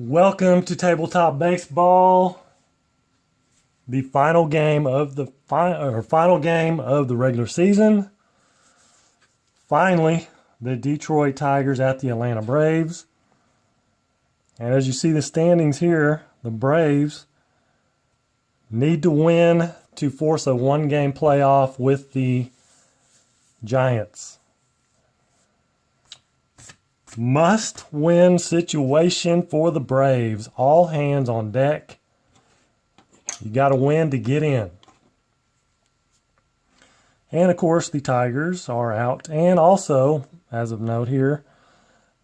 Welcome to Tabletop Baseball. The final game of the final game of the regular season. Finally, the Detroit Tigers at the Atlanta Braves. And as you see the standings here, the Braves need to win to force a one-game playoff with the Giants. Must-win situation for the Braves. All hands on deck. You got to win to get in. And, of course, the Tigers are out. And also, as of note here,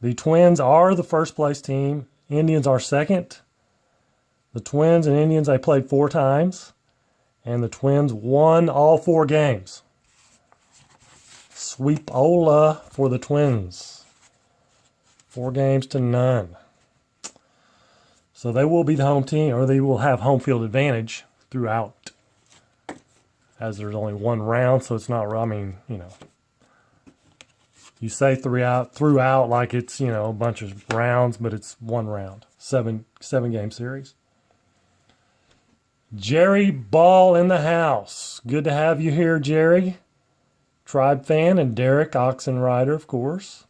the Twins are the first-place team. Indians are second. The Twins and Indians, they played 4 times. And the Twins won all 4 games. Sweep-ola for the Twins. 4 games to none. So they will be the home team, or they will have home field advantage throughout. As there's only 1 round, so it's not, I mean, you know. You say throughout like it's, you know, a bunch of rounds, but it's 1 round. 7 game series. Jerry Ball in the house. Good to have you here, Jerry. Tribe fan, and Derek Oxenrider, of course.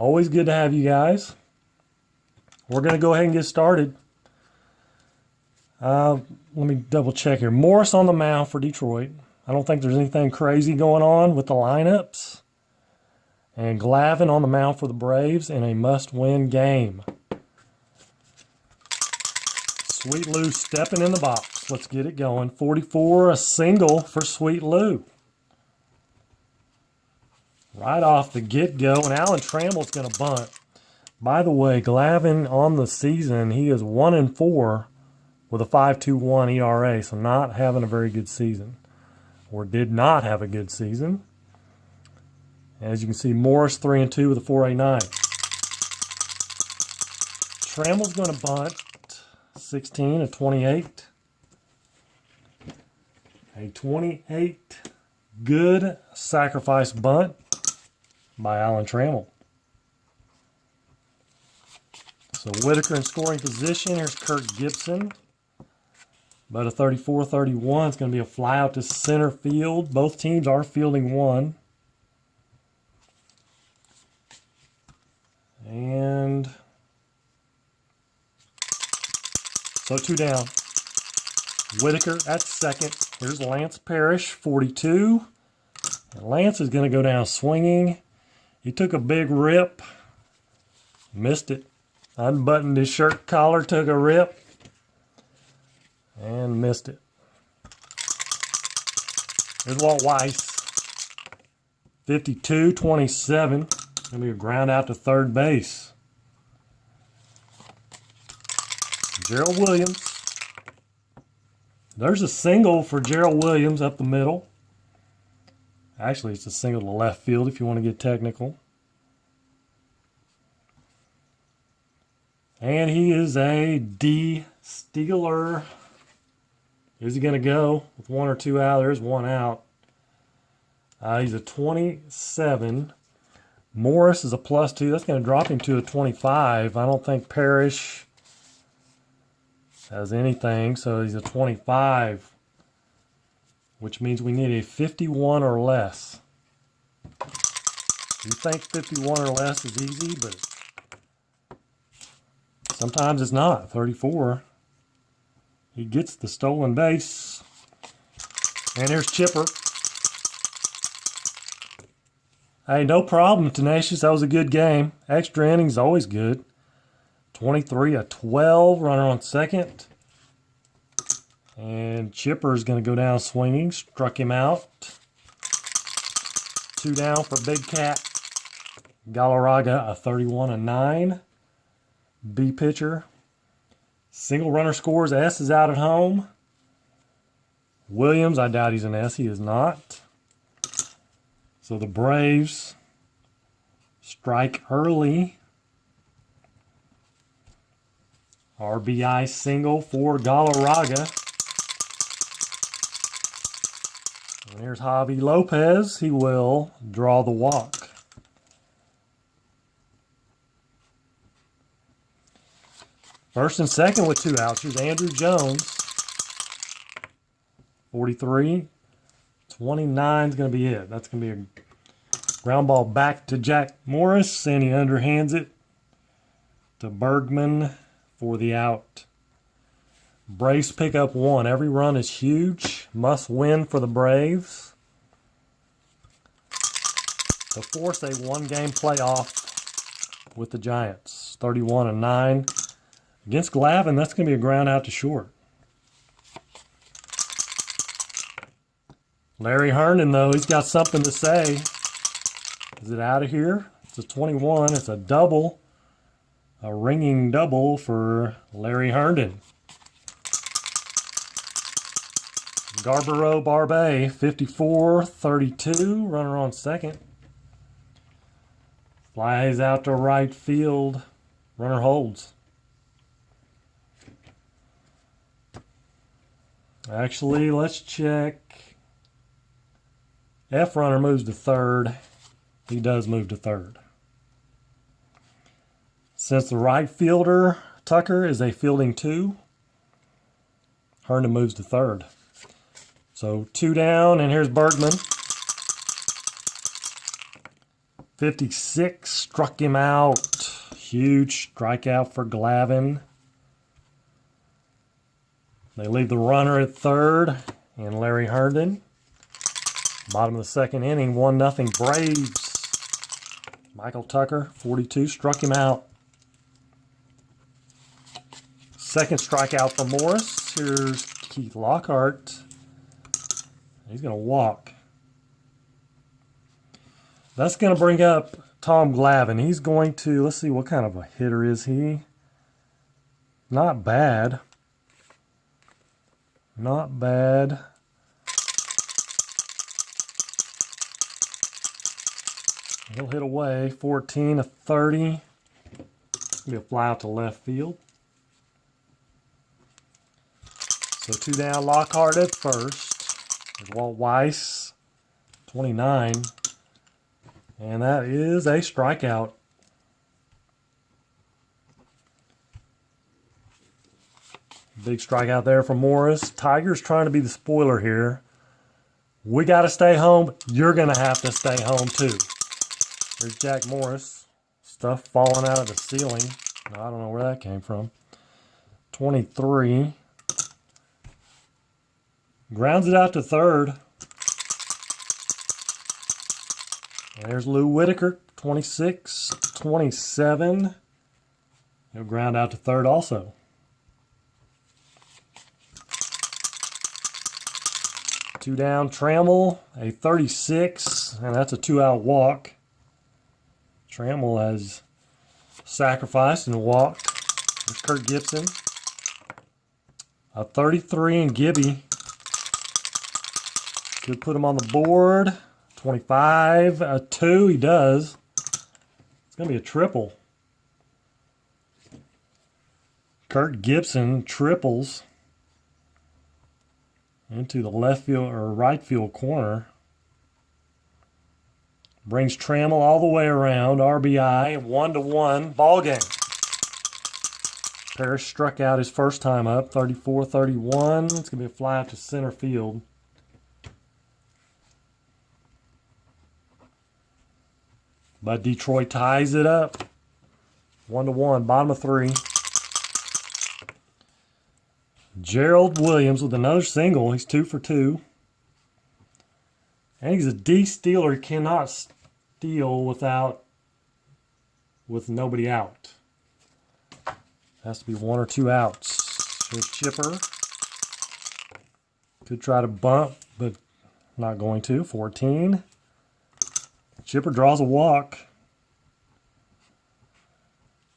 Always good to have you guys. We're going to go ahead and get started. Let me double check here. Morris on the mound for Detroit. I don't think there's anything crazy going on with the lineups. And Glavine on the mound for the Braves in a must-win game. Sweet Lou stepping in the box. Let's get it going. 44, a single for Sweet Lou. Right off the get-go, and Alan Trammell's going to bunt. By the way, Glavine on the season, he is 1-4 with a 5.21 ERA, so not having a very good season, or did not have a good season. As you can see, Morris 3-2 with a 4.89. Trammell's going to bunt 16, a 28. A 28 good sacrifice bunt by Alan Trammell. So Whitaker in scoring position. Here's Kirk Gibson. But a 34-31. It's going to be a fly out to center field. Both teams are fielding 1. And so 2 down. Whitaker at second. Here's Lance Parrish, 42. And Lance is going to go down swinging. He took a big rip. Missed it. Unbuttoned his shirt collar, took a rip. And missed it. Here's Walt Weiss. 52-27. Going to be a ground out to third base. Gerald Williams. There's a single for Gerald Williams up the middle. Actually, it's a single to left field if you want to get technical. And he is a D Steeler. Is he going to go with 1 or 2 out? There's 1 out. He's a 27. Morris is a +2. That's going to drop him to a 25. I don't think Parrish has anything, so he's a 25. Which means we need a 51 or less. You think 51 or less is easy, but sometimes it's not. 34. He gets the stolen base. And here's Chipper. Hey, no problem, Tenacious. That was a good game. Extra innings, always good. 23-12. Runner on second. And Chipper's going to go down swinging. Struck him out. 2 down for Big Cat. Galarraga, a 31-9. B pitcher. Single runner scores. S is out at home. Williams, I doubt he's an S. He is not. So the Braves strike early. RBI single for Galarraga. And here's Javi Lopez. He will draw the walk. First and second with 2 outs. Here's Andrew Jones. 43. 29 is going to be it. That's going to be a ground ball back to Jack Morris, and he underhands it to Bergman for the out. Braves pick up 1. Every run is huge. Must win for the Braves to force a 1-game playoff with the Giants. 31-9. Against Glavine, that's going to be a ground out to short. Larry Herndon, though, he's got something to say. Is it out of here? It's a 21. It's a double. A ringing double for Larry Herndon. Garbero Barbe, 54-32. Runner on second. Flies out to right field. Runner holds. Actually, let's check. F runner moves to third. He does move to third. Since the right fielder, Tucker, is a fielding 2, Herndon moves to third. So 2 down, and here's Bergman. 56, struck him out. Huge strikeout for Glavine. They leave the runner at third, and Larry Herndon. Bottom of the second inning, 1-0 Braves. Michael Tucker, 42, struck him out. Second strikeout for Morris. Here's Keith Lockhart. He's going to walk. That's going to bring up Tom Glavine. He's going to, let's see, what kind of a hitter is he? Not bad. Not bad. He'll hit away, 14-30. Be a fly out to left field. So 2 down, Lockhart at first. There's Walt Weiss, 29. And that is a strikeout. Big strikeout there for Morris. Tigers trying to be the spoiler here. We got to stay home. You're going to have to stay home too. There's Jack Morris. Stuff falling out of the ceiling. I don't know where that came from. 23. Grounds it out to third. And there's Lou Whitaker, 26, 27. He'll ground out to third also. Two down, Trammell, a 36, and that's a 2-out walk. Trammell has sacrificed and walked. There's Kurt Gibson. A 33 and Gibby. Could put him on the board. 25, a 2, he does. It's going to be a triple. Kurt Gibson triples into the left field or right field corner. Brings Trammell all the way around. RBI, 1-1, ball game. Parrish struck out his first time up, 34-31. It's going to be a fly out to center field. But Detroit ties it up. 1-1, bottom of 3. Gerald Williams with another single. He's 2 for 2. And he's a D-stealer. He cannot steal with nobody out. Has to be 1 or 2 outs. Here's Chipper. Could try to bump, but not going to. 14. Chipper draws a walk.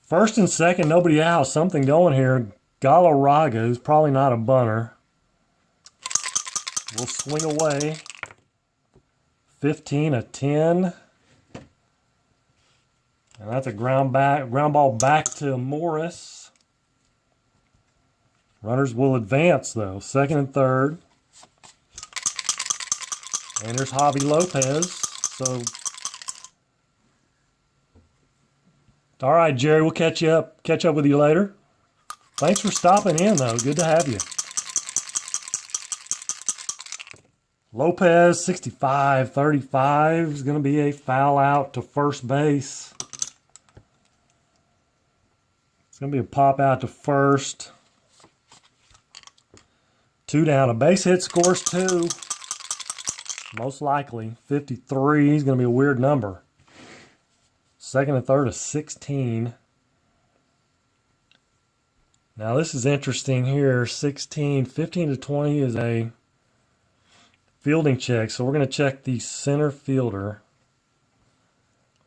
First and second, nobody out. Something going here. Galarraga, who's probably not a bunter, will swing away. 15-10. And that's a ground ball back to Morris. Runners will advance, though. Second and third. And there's Javi Lopez. So, all right, Jerry, we'll catch up with you later. Thanks for stopping in, though. Good to have you. Lopez, 65-35, is going to be a foul out to first base. It's going to be a pop out to first. 2 down. A base hit scores 2. Most likely. 53 is going to be a weird number. Second and third is 16. Now this is interesting here. 16, 15 to 20 is a fielding check. So we're going to check the center fielder.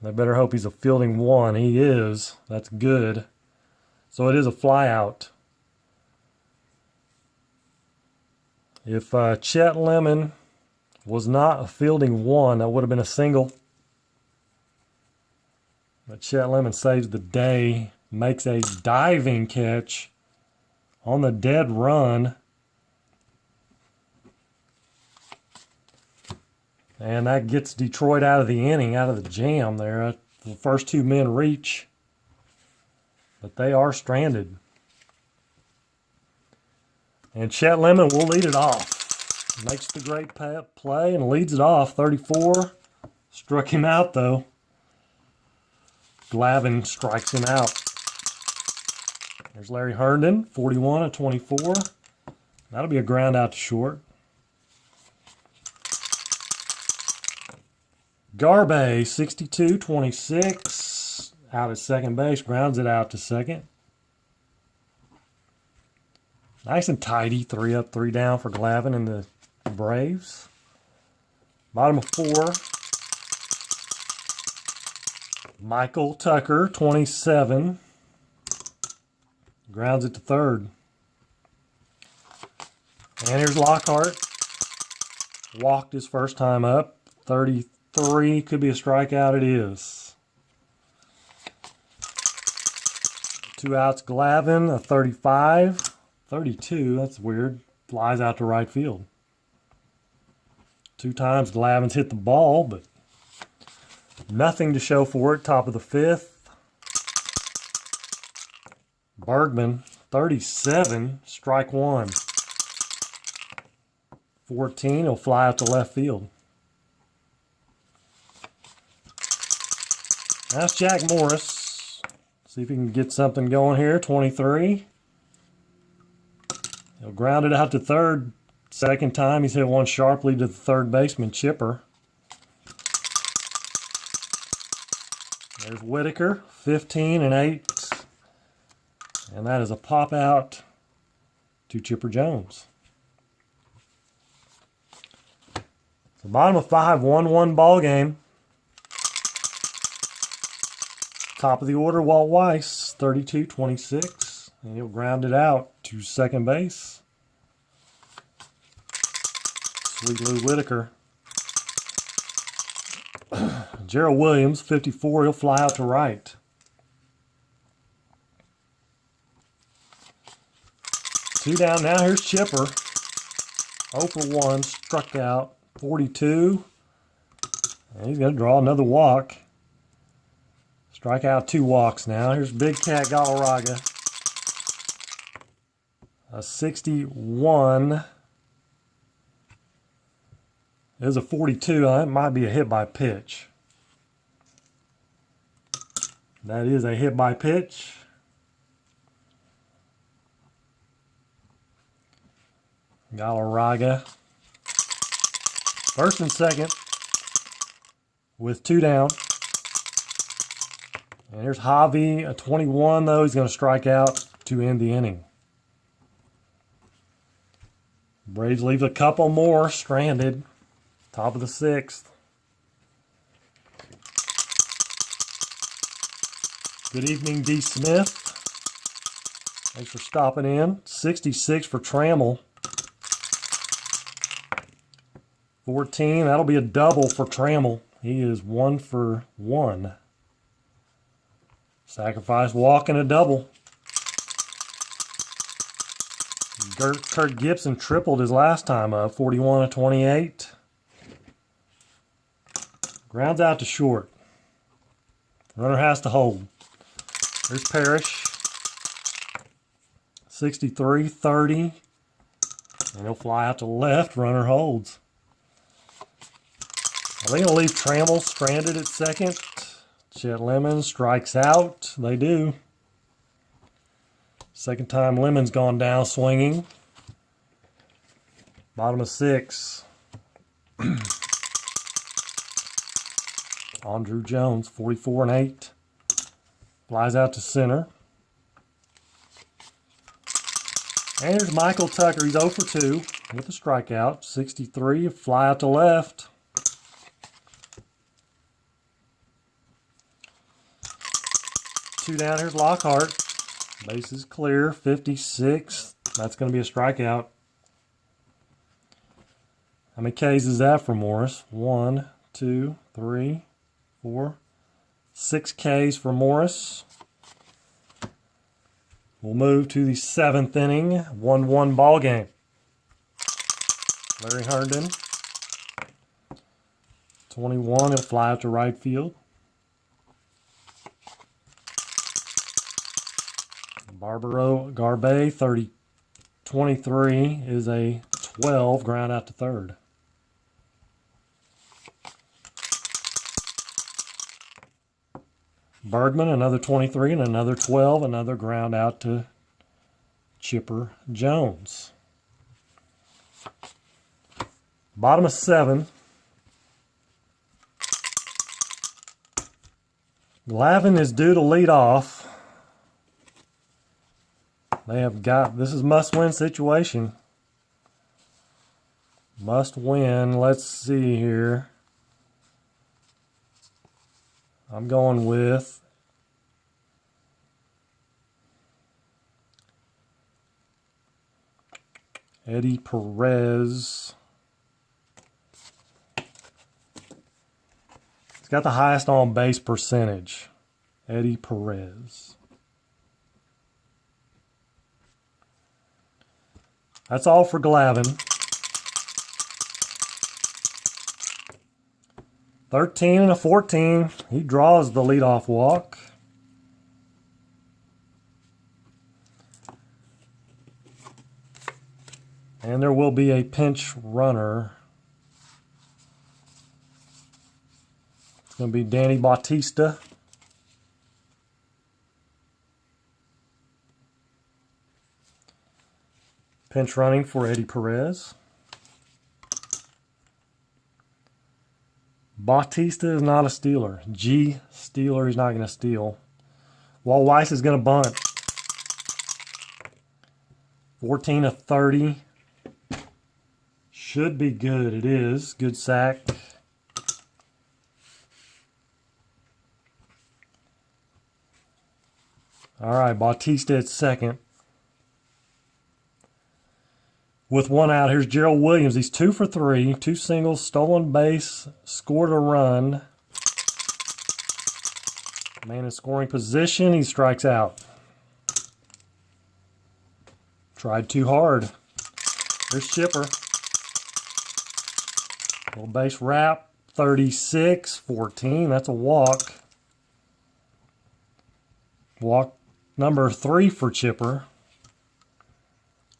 I better hope he's a fielding 1. He is. That's good. So it is a fly out. If Chet Lemon was not a fielding 1, that would have been a single. But Chet Lemon saves the day, makes a diving catch on the dead run. And that gets Detroit out of the inning, out of the jam there. The first 2 men reach, but they are stranded. And Chet Lemon will lead it off. Makes the great play and leads it off. 34. Struck him out, though. Glavine strikes him out. There's Larry Herndon, 41-24. That'll be a ground out to short. Garbe, 62-26. Out at second base. Grounds it out to second. Nice and tidy. 3 up, 3 down for Glavine and the Braves. Bottom of 4. Michael Tucker, 27. Grounds it to third. And here's Lockhart. Walked his first time up. 33. Could be a strikeout. It is. 2 outs. Glavine, a 35. 32. That's weird. Flies out to right field. 2 times Glavine's hit the ball, but nothing to show for it. Top of the 5th. Bergman, 37, strike 1. 14, he'll fly out to left field. That's Jack Morris. See if he can get something going here. 23. He'll ground it out to third. Second time he's hit one sharply to the third baseman, Chipper. There's Whitaker, 15-8. And that is a pop out to Chipper Jones. So bottom of 5, 1-1 ball game. Top of the order, Walt Weiss, 32-26. And he'll ground it out to second base. Sweet Lou Whitaker. Gerald Williams, 54. He'll fly out to right. 2 down now. Here's Chipper. 0 for 1. Struck out. 42. And he's going to draw another walk. Strike out 2 walks now. Here's Big Cat Galarraga. A 61. There's a 42. That might be a hit by pitch. That is a hit by pitch. Galarraga. First and second with 2 down. And here's Javi, a 21 though. He's going to strike out to end the inning. Braves leave a couple more stranded. Top of the 6th. Good evening, D. Smith. Thanks for stopping in. 66 for Trammell. 14. That'll be a double for Trammell. He is 1 for 1. Sacrifice walk and a double. Kurt Gibson tripled his last time up. 41-28. Grounds out to short. Runner has to hold. There's Parrish. 63-30. And he'll fly out to left. Runner holds. Are they going to leave Trammell stranded at second? Chet Lemon strikes out. They do. Second time Lemon's gone down swinging. Bottom of 6. Andrew Jones, 44-8. Flies out to center. And there's Michael Tucker. He's 0 for 2 with a strikeout. 63. Fly out to left. Two down. Here's Lockhart. Base is clear. 56. That's going to be a strikeout. How many Ks is that for Morris? 1, 2, 3, 4, 6 Ks for Morris. We'll move to the 7th inning. 1-1 ball game. Larry Herndon. 21. He'll fly out to right field. Barbaro Garbe, 23, is a 12, ground out to third. Bergman, another 23, and another 12, another ground out to Chipper Jones. Bottom of 7. Glavine is due to lead off. They have got, this is must-win situation. Must win. Let's see here. I'm going with Eddie Perez. He's got the highest on-base percentage. Eddie Perez. That's all for Glavine. 13 and a 14. He draws the leadoff walk. And there will be a pinch runner. It's going to be Danny Bautista. Pinch running for Eddie Perez. Bautista is not a stealer. G stealer, he's not going to steal. Walt Weiss is going to bunt. 14 of 30. Should be good. It is. Good sack. All right, Bautista at second. With one out, here's Gerald Williams. He's 2 for 3. 2 singles, stolen base, scored a run. Man in scoring position. He strikes out. Tried too hard. Here's Chipper. Little base wrap. 36-14. That's a walk. Walk number 3 for Chipper.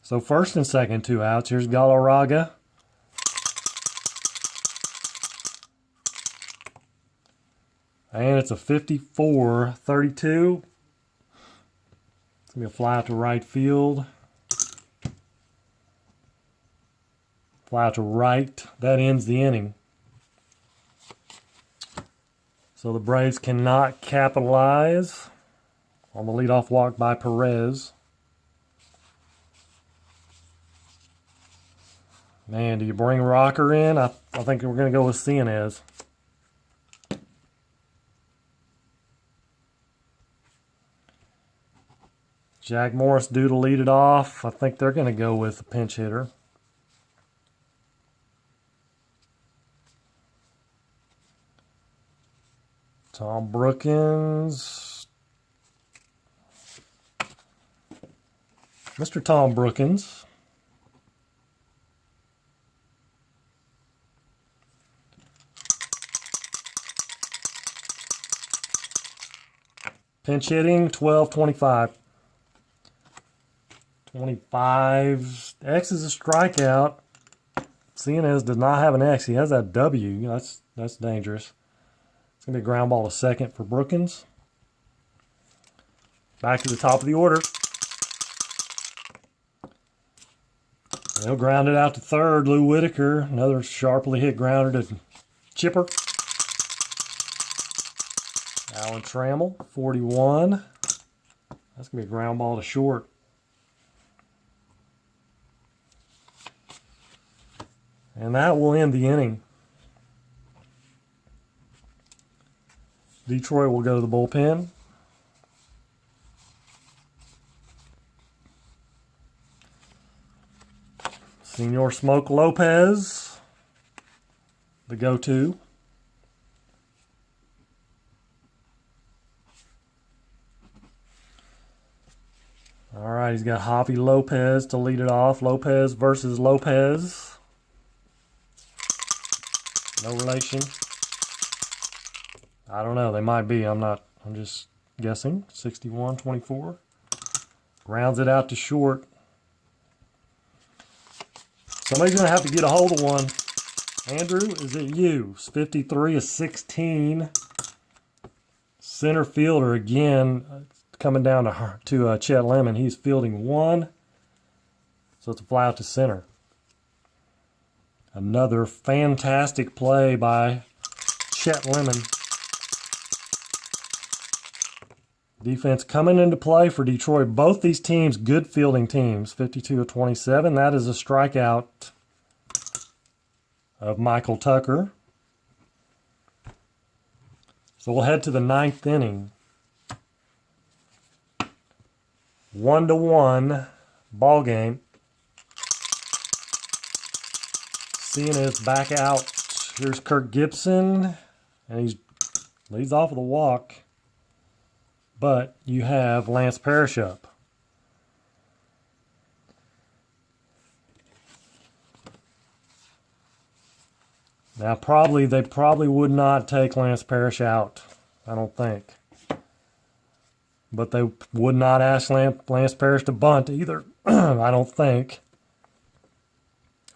So first and second, 2 outs. Here's Galarraga. And it's a 54-32. It's going to be a fly out to right field. Fly out to right. That ends the inning. So the Braves cannot capitalize on the leadoff walk by Perez. Man, do you bring Rocker in? I think we're going to go with Cianez. Jack Morris due to lead it off. I think they're going to go with the pinch hitter. Tom Brookins. Mr. Tom Brookins. Pinch hitting, 12-25. 25. X is a strikeout. Cienez does not have an X. He has that W. That's dangerous. It's going to be a ground ball to second for Brookins. Back to the top of the order. They'll ground it out to third. Lou Whitaker, another sharply hit grounder to Chipper. Alan Trammell, 41. That's going to be a ground ball to short. And that will end the inning. Detroit will go to the bullpen. Senor Smoke Lopez, the go-to. All right, he's got Javi Lopez to lead it off. Lopez versus Lopez. No relation. I don't know. They might be. I'm just guessing. 61-24. Grounds it out to short. Somebody's going to have to get a hold of one. Andrew, is it you? 53-16. Center fielder again. Coming down to Chet Lemon. He's fielding one. So it's a fly out to center. Another fantastic play by Chet Lemon. Defense coming into play for Detroit. Both these teams, good fielding teams. 52-27. That is a strikeout of Michael Tucker. So we'll head to the ninth inning. 1-1 ball game. Cienez back out. Here's Kirk Gibson, and he leads off with a walk. But you have Lance Parrish up. Now they probably would not take Lance Parrish out, I don't think. But they would not ask Lance Parrish to bunt either, I don't think.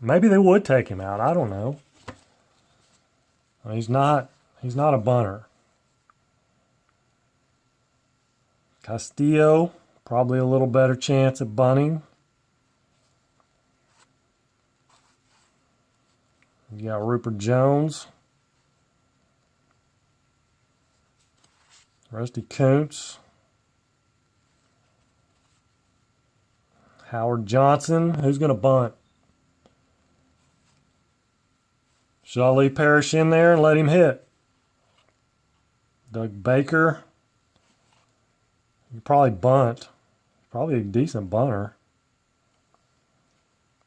Maybe they would take him out, I don't know. He's not a bunter. Castillo, probably a little better chance at bunting. You got Rupert Jones. Rusty Kuntz. Howard Johnson. Who's going to bunt? Should I leave Parrish in there and let him hit? Doug Baker. You probably bunt. Probably a decent bunter.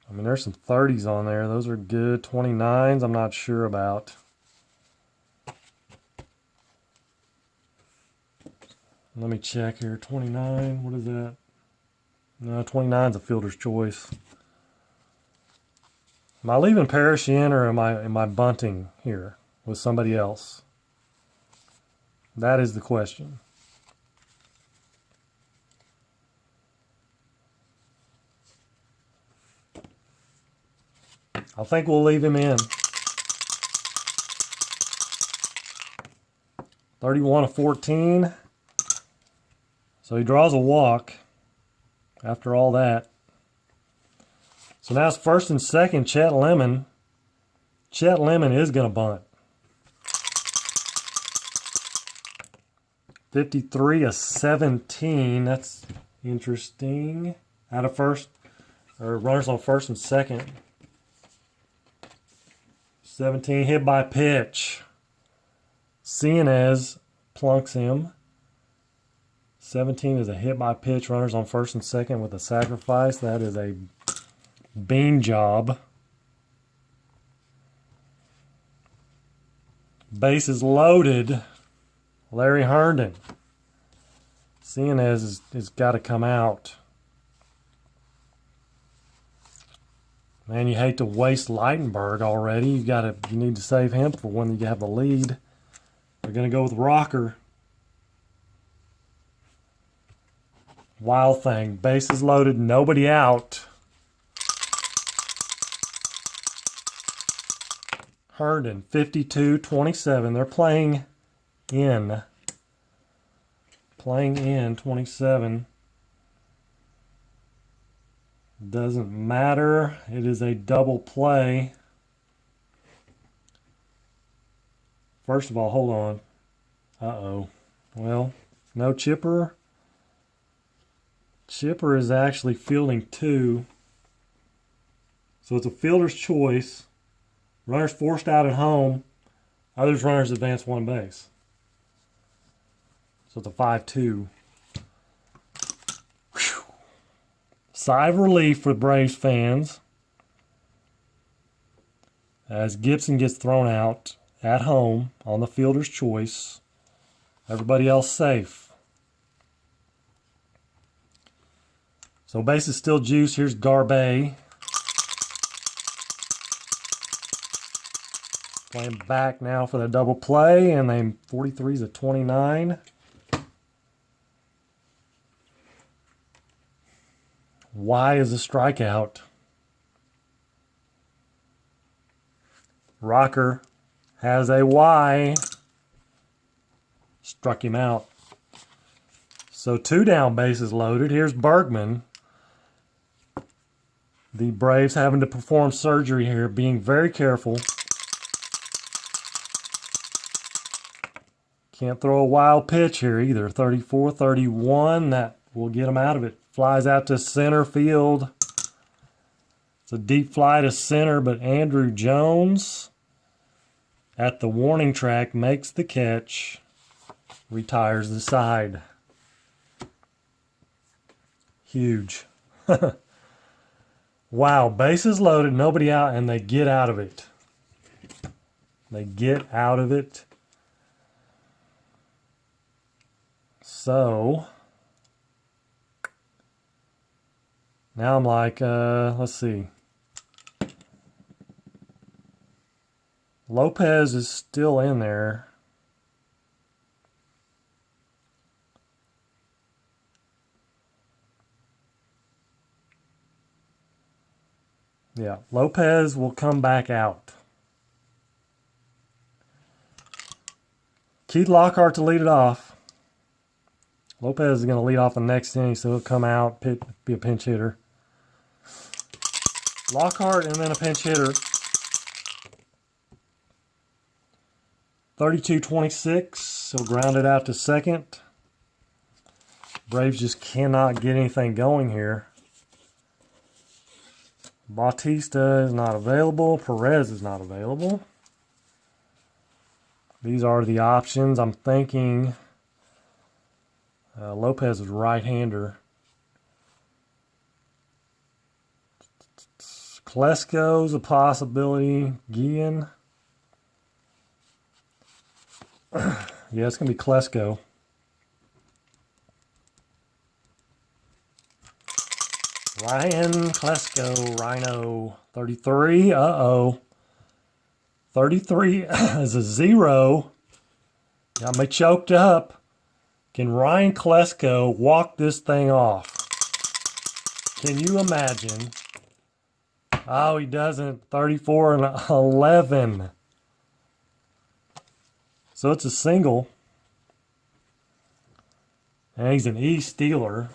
I mean, there's some 30s on there. Those are good. 29s, I'm not sure about. Let me check here. 29, what is that? No, 29's a fielder's choice. Am I leaving Parrish in, or am I bunting here with somebody else? That is the question. I think we'll leave him in. 31-14. So he draws a walk after all that. So now it's first and second, Chet Lemon. Chet Lemon is going to bunt. 53-17. That's interesting. Out of first, or runners on first and second. 17 hit by pitch. Cienez plunks him. 17 is a hit by pitch. Runners on first and second with a sacrifice. That is a bean job. Bases loaded. Larry Herndon. Cienez has got to come out. Man, you hate to waste Leitenberg already. You need to save him for when you have the lead. They're going to go with Rocker. Wild thing. Bases loaded, nobody out. Herndon, 52-27. They're playing in. Playing in 27. Doesn't matter. It is a double play. First of all, hold on. Uh-oh. Well, no chipper. Chipper is actually fielding 2. So it's a fielder's choice. Runners forced out at home. Others runners advance 1 base. So it's a 5-2. Whew. Sigh of relief for Braves fans as Gibson gets thrown out at home on the fielder's choice. Everybody else safe. So base is still juice. Here's Garbe. Playing back now for the double play, and they 43's a 29. Y is a strikeout. Rocker has a Y. Struck him out. So 2 down, bases loaded. Here's Bergman. The Braves having to perform surgery here, being very careful. Can't throw a wild pitch here either. 34-31. That will get him out of it. Flies out to center field. It's a deep fly to center, but Andrew Jones at the warning track makes the catch. Retires the side. Huge. Wow, bases loaded, nobody out, and they get out of it. They get out of it. So now I'm like, let's see. Lopez is still in there. Yeah, Lopez will come back out. Keith Lockhart to lead it off. Lopez is going to lead off the next inning, so he'll come out, be a pinch hitter. Lockhart and then a pinch hitter. 32-26. He'll ground it out to second. Braves just cannot get anything going here. Bautista is not available. Perez is not available. These are the options. I'm thinking Lopez is right-hander. Klesko's a possibility. Guillen. Yeah, it's going to be Klesko. Ryan Klesko, Rhino, 33. Uh-oh. 33 is a 0. Got me choked up. Can Ryan Klesko walk this thing off? Can you imagine? Oh, he doesn't. 34-11. So it's a single. And he's an E stealer.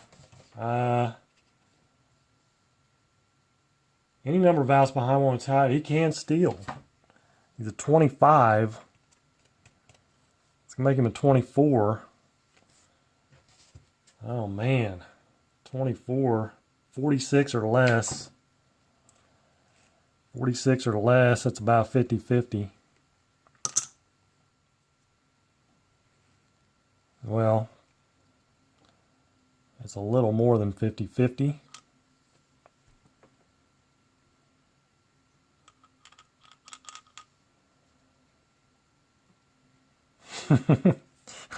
Any number of outs behind one tied, he can steal. He's a 25. It's going to make him a 24. Oh, man. 24. 46 or less. 46 or less, that's about 50-50. Well, it's a little more than 50-50.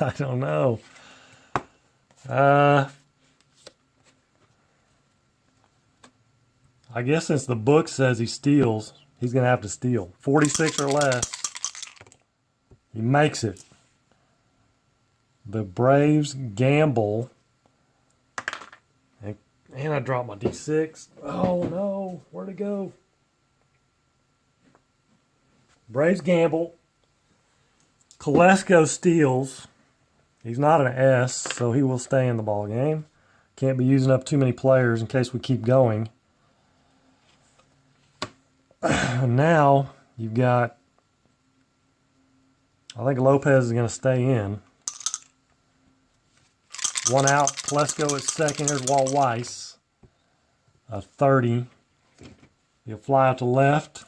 I don't know. I guess since the book says he steals, he's going to have to steal. 46 or less. He makes it. The Braves gamble And I dropped my D6. Oh no, where'd it go? Braves gamble. Kolesko steals. He's not an S, so he will stay in the ball game. Can't be using up too many players in case we keep going. Now you've got, I think Lopez is going to stay in. One out. Kolesko at second. Here's Walt Weiss. A 30. He'll fly out to left.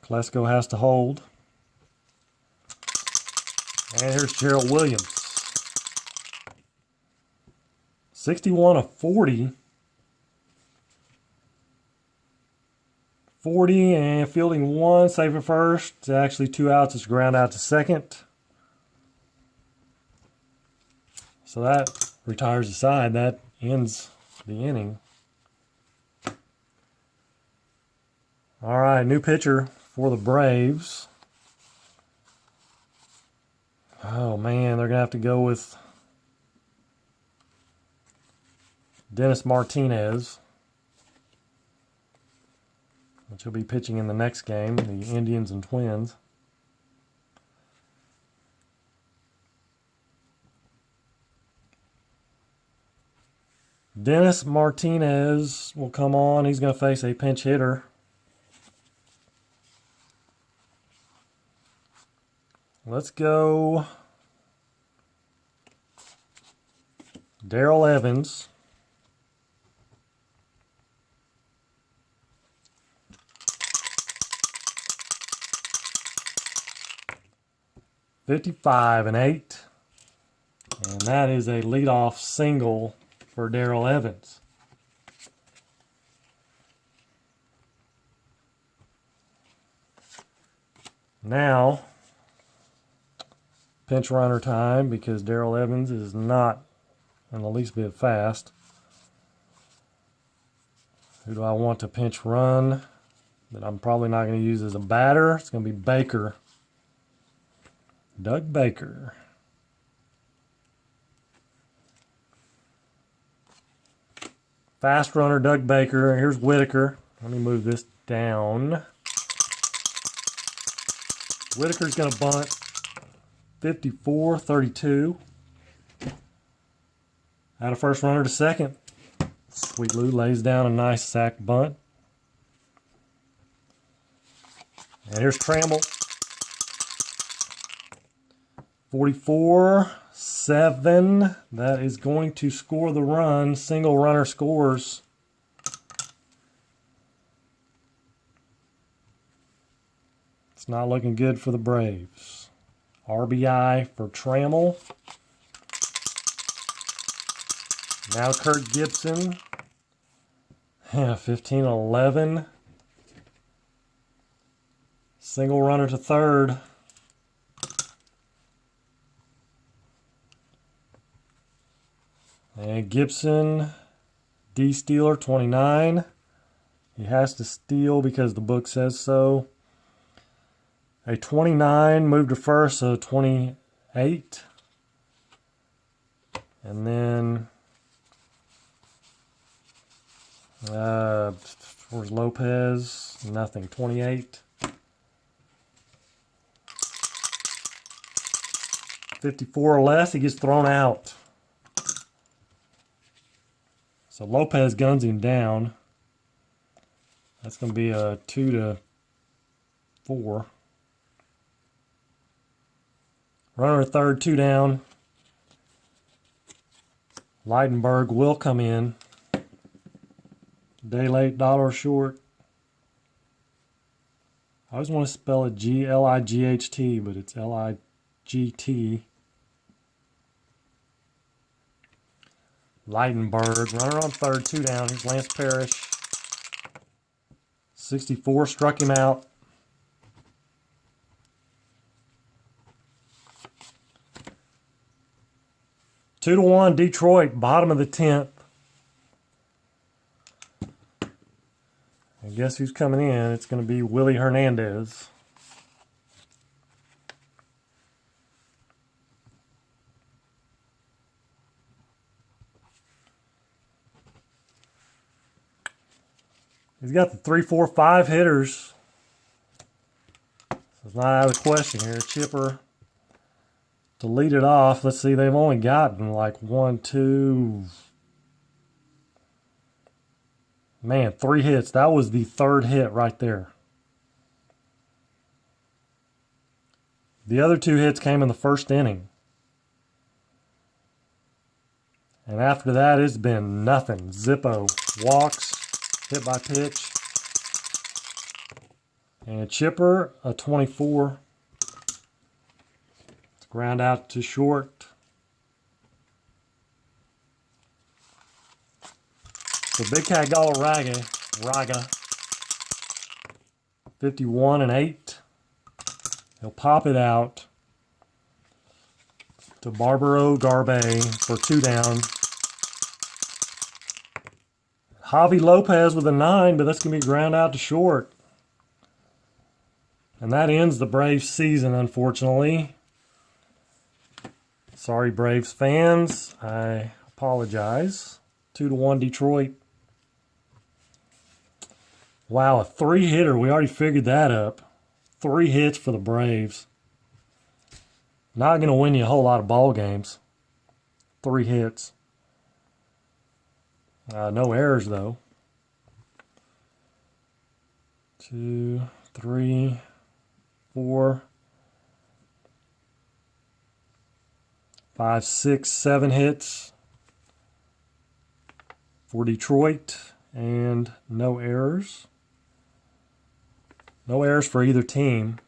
Kolesko has to hold. And here's Gerald Williams. 61 of 40. 40 and fielding one, saving first. It's actually 2 outs. It's ground out to second. So that retires the side. That ends the inning. All right, new pitcher for the Braves. Oh man, they're gonna have to go with Dennis Martinez, which he'll be pitching in the next game, the Indians and Twins. Dennis Martinez will come on. He's going to face a pinch hitter. Let's go Darrell Evans. $55 and 8. And that is a leadoff single for Darrell Evans. Now, pinch runner time because Darrell Evans is not in the least bit fast. Who do I want to pinch run that I'm probably not going to use as a batter? It's going to be Baker. Doug Baker. Fast runner, Doug Baker. Here's Whitaker. Let me move this down. Whitaker's going to bunt. 54-32. Out of first runner to second. Sweet Lou lays down a nice sack bunt. And here's Trammell. 44-7. That is going to score the run. Single runner scores. It's not looking good for the Braves. RBI for Trammell. Now Kirk Gibson. 15-11. Single runner to third. And Gibson, D-stealer, 29. He has to steal because the book says so. A 29, moved to first, so 28. And then, where's Lopez? Nothing, 28. 54 or less, he gets thrown out. So Lopez guns him down. That's going to be a 2-4. Runner at third, 2 down. Leidenberg will come in. Day late, dollar short. I always want to spell it G-L-I-G-H-T, but it's L-I-G-T. Leidenberg, runner on third, 2 down. Here's Lance Parrish. 64, struck him out. Two to 1, Detroit, bottom of the 10th. And guess who's coming in? It's going to be Willie Hernandez. He's got the 3, 4, 5 hitters. It's not out of the question here. Chipper to lead it off. Let's see, they've only gotten like 1, 2. Man, 3 hits. That was the 3rd hit right there. The other 2 hits came in the 1st inning. And after that, it's been nothing. Zippo. Walks, hit by pitch. And Chipper, a 24. It's ground out to short. So Big Cat Raga, 51 and 8. He'll pop it out to Barbaro Garbe for 2 down. Javi Lopez with a 9, but that's going to be ground out to short. And that ends the Braves season, unfortunately. Sorry, Braves fans. I apologize. 2-1 Detroit. Wow, a 3-hitter. We already figured that up. 3 hits for the Braves. Not going to win you a whole lot of ball games. 3 hits. No errors, though. 2, 3, 4, 5, 6, 7 hits for Detroit. And no errors. No errors for either team.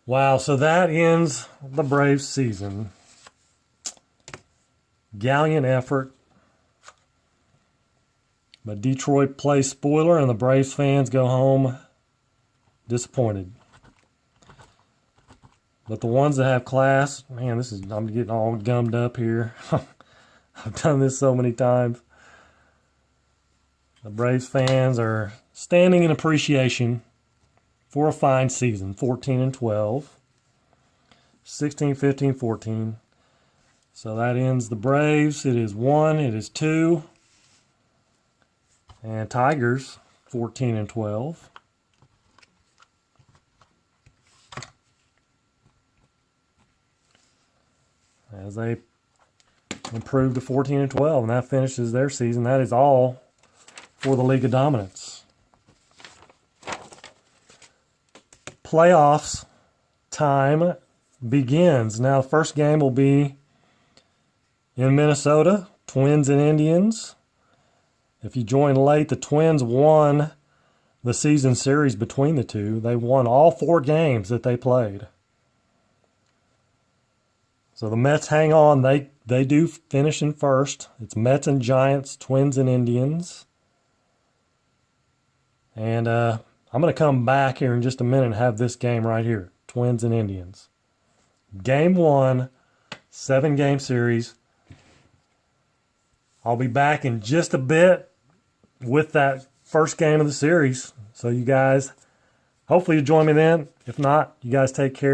Wow, so that ends the Braves season. Gallant effort. But Detroit plays spoiler and the Braves fans go home disappointed. But the ones that have class, man, I'm getting all gummed up here. I've done this so many times. The Braves fans are standing in appreciation for a fine season. 14 and 12. 16, 15, 14. So that ends the Braves. It is 1, it is 2. And Tigers, 14 and 12. As they improve to 14 and 12, and that finishes their season. That is all for the League of Dominance. Playoffs time begins. Now, the first game will be in Minnesota, Twins and Indians. If you join late, the Twins won the season series between the two. They won all 4 games that they played. So the Mets hang on. They do finish in first. It's Mets and Giants, Twins and Indians. And I'm going to come back here in just a minute and have this game right here. Twins and Indians. Game 1, 7-game series. I'll be back in just a bit with that first game of the series. So you guys, hopefully you join me then. If not, you guys take care.